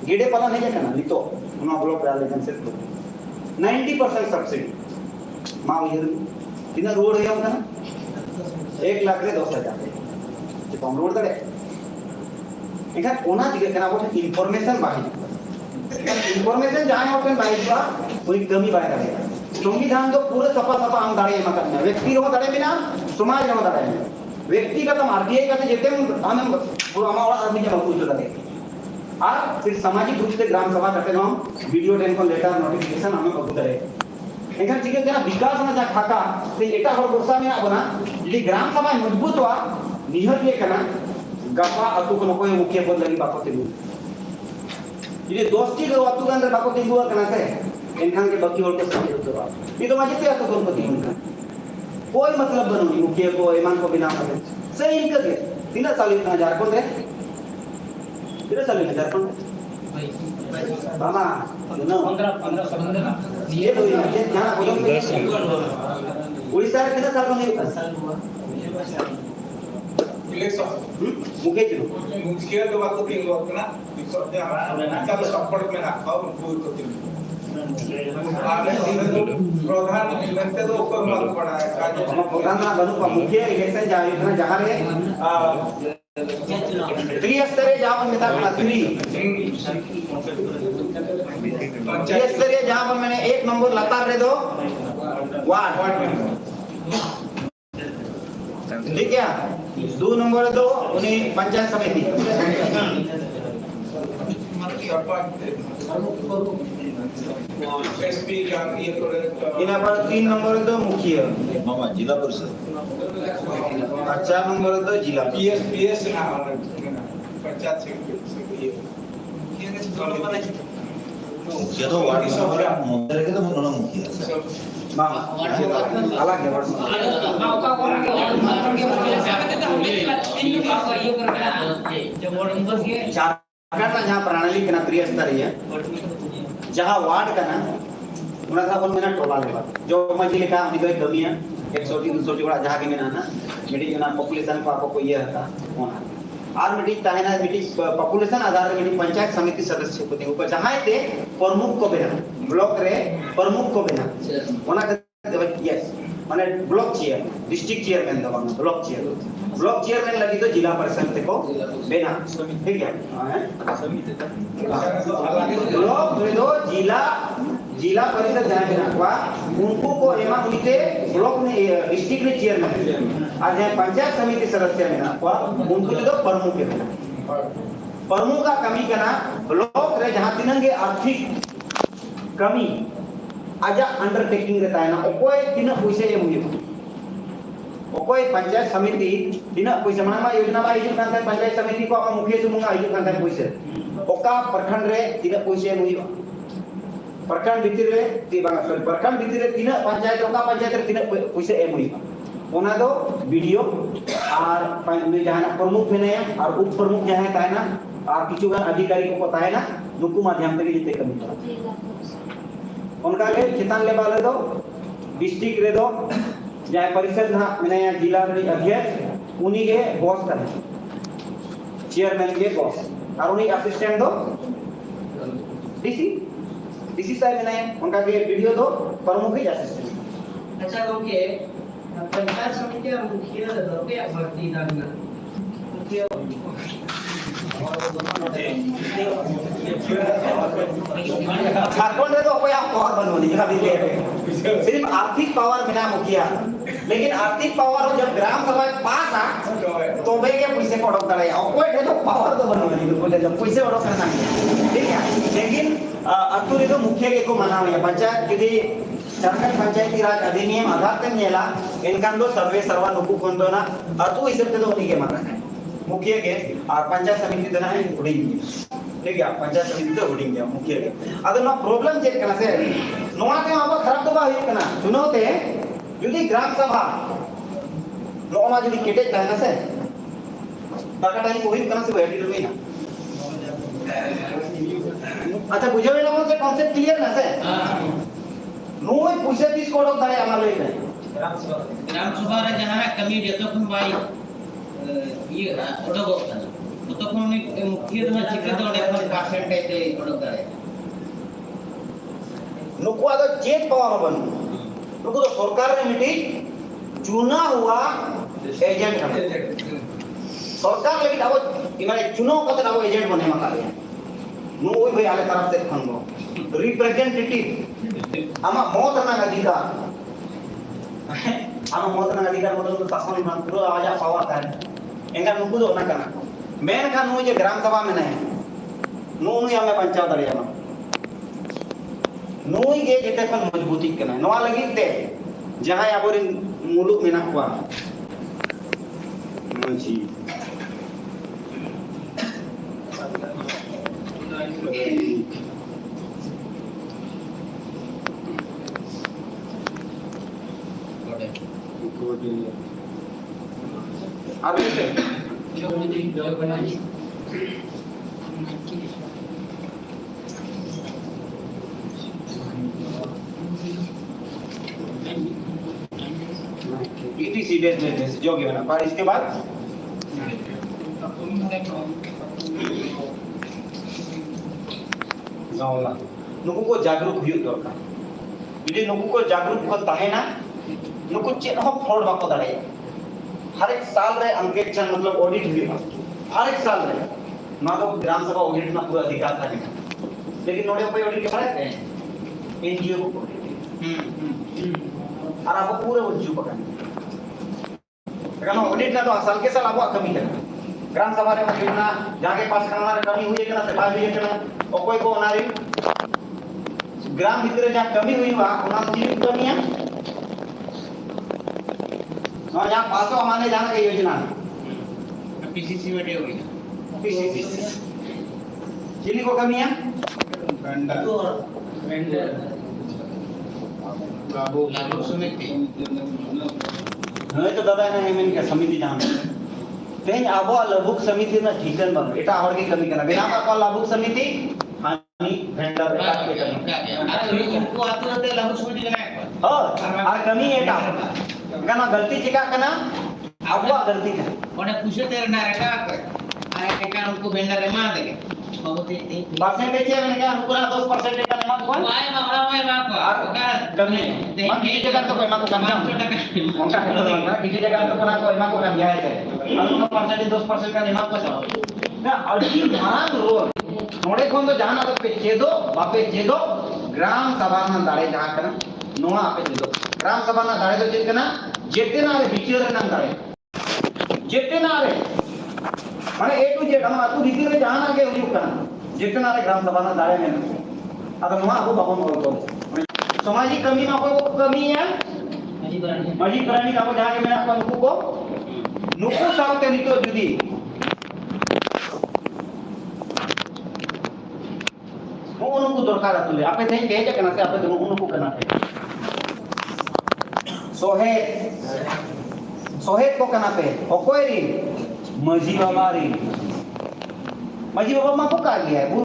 गेडे पालन है क्या ना नितो उन्होंने ब्लॉक डाल देते हैं 90% सब्सिडी माँ ये तीन रोड है हम ना 1,10,000 तो हम रोड करे इधर ओना जगह करना वो इंफॉर्मेशन बाहर इंफॉर्मेशन जहाँ होते हैं बाहर का कोई कमी बाहर रहेगा संविधान तो पूरे सफा सफा हम दाड़े मत करना व्यक्ति को दाड़े बिना समाज को दाड़े व्यक्तिगत हम आरटीआई का जेते हम पूरा हमारा आदमी के मौजूद रहे और फिर सामाजिक रूप से ग्राम सभा करते हम वीडियो टेलीफोन लेटर नोटिफिकेशन हमें मौजूद रहे एखान चिके जना विकास ना जा खाका ते एटा हर गोसा में आबना यदि ग्राम सभा मजबूत हुआ निहर के कना गपा अतु को कोई मुख्य पद लगी बाको तेगु यदि दोस्ती के अतु के अंदर बाको तेगु कना से एनखान के बाकी और को समझ तो ये तो माजे ते अतु को तेगु कोई मतलब बनो मुख्य को ईमान को बिना करे सही इनके के 3 साल इतना झारखंड है 3 साल में झारखंड बाबा नो 15 ये तो ये जहां उड़ीसा के कितना साल में इलेक्शन मुख्य तो बात तीन लोग ना सब सपोर्ट में ना खाओ पूरी को तीन प्रधान लगते तो ऊपर मालूम पड़ा है प्रधान ना बनू का मुख्य इलेक्शन जाए इतना जहां रे त्रिस्तरीय जहां पर मिता त्रिस्तरीय जहां पर मैंने 1 नंबर लतार रे दो वार्ड ठीक है 2 नंबर दो उन्हें पंचायत समिति इन्हें पर 3 नंबर दो मुखिया मामा जिला परिषद 4 नंबर दो जिला पीएस ना पंचायत समिति मुखिया तो वार्ड नंबर मुद्दे के तो उन्होंने मुखिया मामा अलग है वार्ड झारखंड जहाँ प्रणाली के ना त्रिस्तरीय जहाँ वार्ड का ना उन्हें था बोल टोला लेवा जो मजी लिखा उन्हीं को कमी है 100-200 बड़ा जहाँ के में ना मिट्टी जो ना पॉपुलेशन को आपको ये रहता वहाँ और मिट्टी ताहे ना मिट्टी पॉपुलेशन आधार में मिट्टी पंचायत समिति सदस्य को थे ऊपर जहाँ थे प्रमुख को बिना ब्लॉक रे प्रमुख को बिना वहाँ यस माने ब्लॉक चेयर डिस्ट्रिक्ट चेयरमैन दबा ब्लॉक चेयरमैन लगी तो जिला परिषद को बिना ठीक है ब्लॉक में दो जिला परिषद जहाँ बिना हुआ उनको को एमा उनके ब्लॉक में डिस्ट्रिक्ट में चेयरमैन और जहाँ पंचायत समिति सदस्य बिना हुआ उनको तो प्रमुख है प्रमुख का कमी करना ब्लॉक रे जहाँ तिनंगे आर्थिक कमी आजा अंडरटेकिंग रहता है ना कोई तीन पैसे ये मुझे कोई पंचायत समिति तीन पैसे मना योजना में आयोजन करता है पंचायत समिति को आप मुखिया से मुंगा आयोजन करता है पैसे ओका प्रखंड रे तीन पैसे मुझे प्रखंड भीतर रे प्रखंड भीतर रे तीन पंचायत ओका पंचायत रे तीन पैसे ए मुझे ओना दो वीडियो और जहाँ प्रमुख में नहीं और उप प्रमुख जहाँ है ना और किसी अधिकारी को पता है ना दुकु माध्यम से जितने कमी उनका के चितान लेवल रे दो डिस्ट्रिक्ट रे दो जहाँ परिषद ना मैंने जिला अध्यक्ष उन्हीं के बॉस कर चेयरमैन के बॉस और उन्हीं असिस्टेंट दो डीसी साहब मैंने उनका के वीडियो दो प्रमुख ही असिस्टेंट अच्छा ओके पंचायत समिति और मुखिया दो के भर्ती करना मुखिया झारखंड तो कोई आप पावर बनवानी जगह भी सिर्फ आर्थिक पावर बिना मुखिया लेकिन आर्थिक पावर जब ग्राम सभा पास आ तो वे के पैसे को डॉक्टर है और कोई तो पावर तो बनवानी तो बोले जब पैसे और करना ठीक है लेकिन अतुरी तो मुखिया के को माना है पंचायत के झारखंड पंचायती राज अधिनियम आधार पे नेला इनका दो सर्वे सर्वा नुकु कोंदो ना अतु इसे तो उन्हीं के माना है मुखिया के और पंचायत समिति देना है उड़ेंगे ठीक है पंचायत समिति तो उड़ेंगे मुखिया के अगर ना प्रॉब्लम चेक करना से नोआ के वहां खराब तो बात करना सुनोते यदि ग्राम सभा नोमा यदि केटे कहना से बाका टाइम कोई करना से बैठी रही ना अच्छा बुझे ना से कॉन्सेप्ट क्लियर ना से नोई पैसे 30 करोड़ दाए हमारे लिए ग्राम सभा रे जहां कमी जतो खन भाई ये ओडो तो कोन मुख्य तो चिके तो percentage te odok dare नुकु आदो चेत पावर बन नुकु तो सरकार ने मिटी चुना हुआ एजेंट है सरकार लगी अब इमाने चुनाव कते अब एजेंट बने मका ले नु ओई भाई आले तरफ से खंगो रिप्रेजेंटेटिव आमा मौत ना अधिकार आमा मौत ना अधिकार मतलब तो शासन मंत्र आजा पावर था एंगा नुकु दो ना करना मेन का नु जे ग्राम सभा में नहीं नु नु या में पंचायत दड़िया मा नुई गे जेते खन मजबूती कना नवा लगी ते जहां आबोरिन मुलुक मेना कुआ मजी ETC बेस जो गिवन पर इसके बाद जाओला नुकु को जागरूक हुई दरकार यदि नुकु को जागरूक को ताहेना नुकु चेन हो फ्रॉड बाको दाड़े हर एक साल रे अंकेक्षण मतलब ऑडिट हुई हर एक साल रे ना तो ग्राम सभा ऑडिट ना पूरा अधिकार था लेकिन नोडे पे ऑडिट के फरक है एनजीओ को और आपको पूरे वजू पकड़ karena audit na to asal ke salah buat kami kan ग्राम सभा रे मजना जाके पास करना रे कमी हुई है सभा हुई है ओकोय को नारी ग्राम भीतर जा कमी हुई बा ओना तीन कमिया और यहां पासो माने जाने के योजना PCC में दे होगी PCC चिली को कमिया वेंडर लागू समिति नहीं तो दादा ने हेमन के समिति जान तेज आबो लघुक समिति ना ठीकन बन एटा और की कमी करना बिना का लघुक समिति हानि वेंडर एटा के कमी अरे इनको आते रहते लागू समिति का हां और कमी एटा कना गलती चिका कना आबो गलती है ओने पूछे तेरे ना रेटा आए के कारण उनको वेंडर रे मार देंगे बहुत ही परसेंटेज है मैंने कहा पूरा 10% का नियम कौन वाए मामला में बात और कमी हम किसी जगह तो कोई माको कम ना उनका किसी जगह तो कोना कोई माको कम जाए है और उनका परसेंटेज 10% का नियम को चलो ना अड़ी ध्यान रो नोडे कोन तो जाना तो पे चेदो बापे चेदो ग्राम सभा ना दाड़े जहां कना नोआ पे चेदो ग्राम सभा ना दाड़े तो चेद कना जेते ना रे बिचर ना दाड़े जेते ना रे माने ए टू जेड हम आतु भीतर रे जहां आगे हुई कना जितना रे ग्राम सभा ना दाड़े में अब नोआ को बाबन बोलतो सामाजिक कमी में कोई कमी है मजी प्राणी का जहां के मेरा को नुकु सावते नितो जुदी वो उनको दरकार तुले आपे थे कहे कना से आपे दोनों उनको करना है सोहे को कना पे ओकोई री मजी बाबा मा को का लिया है